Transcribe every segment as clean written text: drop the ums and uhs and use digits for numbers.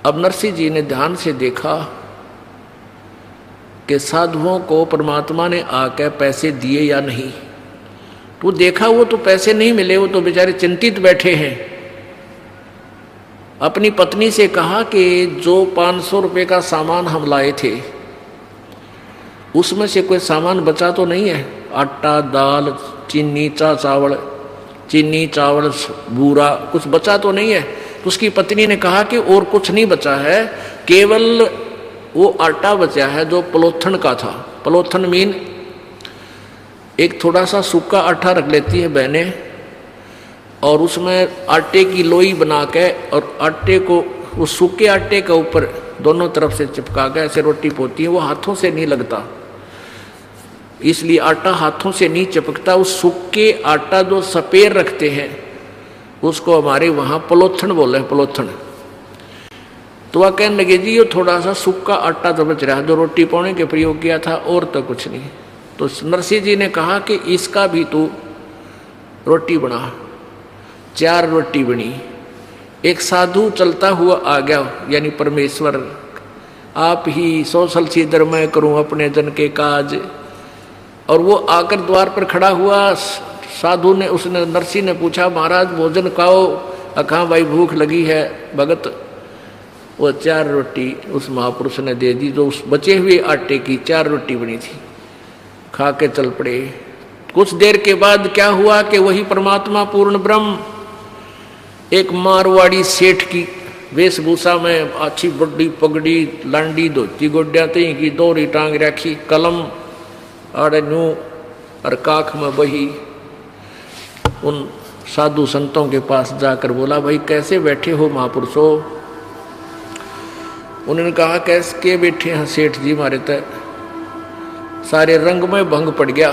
अब नरसिंह जी ने ध्यान से देखा कि साधुओं को परमात्मा ने आकर पैसे दिए या नहीं। तो देखा वो तो पैसे नहीं मिले, वो तो बेचारे चिंतित बैठे हैं। अपनी पत्नी से कहा कि जो 500 रुपये का सामान हम लाए थे उसमें से कोई सामान बचा तो नहीं है? आटा, दाल, चीनी, चीनी, चावल, बूरा, कुछ बचा तो नहीं है? तो उसकी पत्नी ने कहा कि और कुछ नहीं बचा है, केवल वो आटा बचा है जो पलोथन का था। पलोथन मीन एक थोड़ा सा सूखा आटा रख लेती है बहनें और उसमें आटे की लोई बना के और आटे को उस सूखे आटे के ऊपर दोनों तरफ से चिपका के ऐसे रोटी पोती है। वो हाथों से नहीं लगता, इसलिए आटा हाथों से नहीं चिपकता। उस सूखे आटा जो सपेर रखते हैं उसको हमारे वहाँ पलोथन बोले, पलोथन। तो वह कहने लगे जी ये थोड़ा सा सूखा आटा तो बच रहा है जो रोटी पाने के प्रयोग किया था, और तो कुछ नहीं। तो नरसिंह जी ने कहा कि इसका भी तू रोटी बना। 4 रोटी बनी। एक साधु चलता हुआ आ गया, यानी परमेश्वर, आप ही सोशल सीधर मैं करूं अपने जन के काज। और वो आकर द्वार पर खड़ा हुआ। साधु ने, उसने, नरसिंह ने पूछा महाराज भोजन खाओ। कहाँ भाई भूख लगी है भगत। वो 4 रोटी उस महापुरुष ने दे दी, जो उस बचे हुए आटे की 4 रोटी बनी थी। खा के चल पड़े। कुछ देर के बाद क्या हुआ कि वही परमात्मा पूर्ण ब्रह्म एक मारवाड़ी सेठ की वेशभूषा में, अच्छी बड़ी पगड़ी, लांडी, धोती, गोड्या तई की, दोहरी टांग रखी, कलम और न्यू और काख में बही, उन साधु संतों के पास जाकर बोला भाई कैसे बैठे हो महापुरुषों। उन्होंने कहा कैसे के बैठे हैं सेठ जी, हमारे तो सारे रंग में भंग पड़ गया।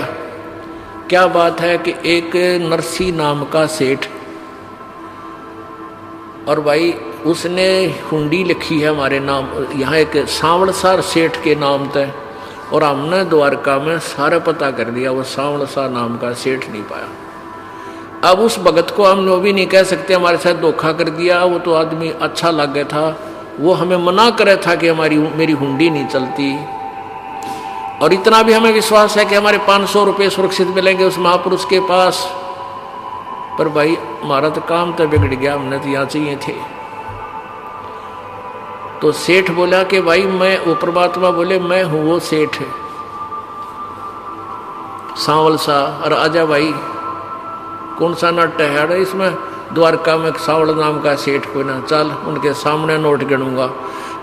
क्या बात है कि एक नरसिंह नाम का सेठ, और भाई उसने हुंडी लिखी है हमारे नाम, यहाँ एक सांवड़सार सेठ के नाम तय, और हमने द्वारका में सारा पता कर दिया, वो सांवड़सार नाम का सेठ नहीं पाया। अब उस भगत को हम वो भी नहीं कह सकते हमारे साथ धोखा कर दिया, वो तो आदमी अच्छा लग गया था, वो हमें मना करे था कि मेरी हुंडी नहीं चलती। और इतना भी हमें विश्वास है कि हमारे 500 रुपये सुरक्षित मिलेंगे उस महापुरुष के पास। पर भाई हमारा तो काम तो बिगड़ गया, हमने तो यहाँ चाहिए थे। तो सेठ बोला कि भाई मैं, वो परमात्मा बोले मैं हूं वो सेठ सांवल सा। और आजा भाई, कौन सा नाट्य है इसमें, द्वारका में सांवल नाम का सेठ कोई ना, चल उनके सामने नोट गिनूंगा।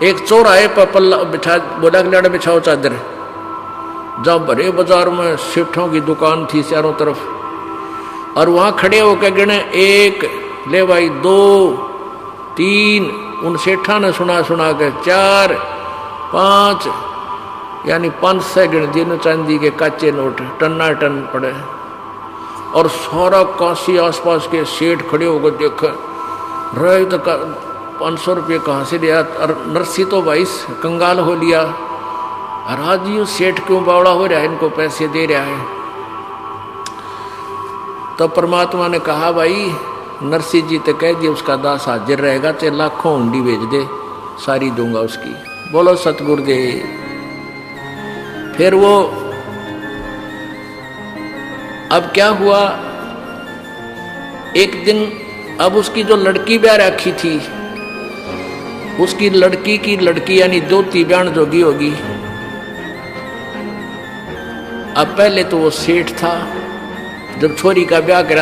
एक चौराहे पर पल्ला बिछा, बोला कि बिछाओ चादर। जब भरे बाजार में सेठों की दुकान थी चारों तरफ, और वहां खड़े होकर गिने, 1 ले भाई, 2, 3, उन सेठा ने सुना के 4, 5, यानी 500 गिन दिए चांदी के काचे नोट, टन्ना टन पड़े। और सारा काशी आसपास के सेठ खड़े होकर देखे रहे तो 500 रुपये कहाँ से दिया। और नरसिंह तो भाई कंगाल हो लिया, राज जी सेठ क्यों बावड़ा हो रहा है, इनको पैसे दे रहा है। तो परमात्मा ने कहा भाई नरसिंह जी तो कह दिया उसका दास हाजिर रहेगा, चाहे लाखों हुंडी भेज दे सारी दूंगा उसकी। बोलो सतगुरुदेव। फिर वो, अब क्या हुआ, एक दिन अब उसकी जो लड़की ब्याह रखी थी, उसकी लड़की की लड़की यानी दोती बयान जोगी होगी। अब पहले तो वो सेठ था, जब छोरी का ब्याह करा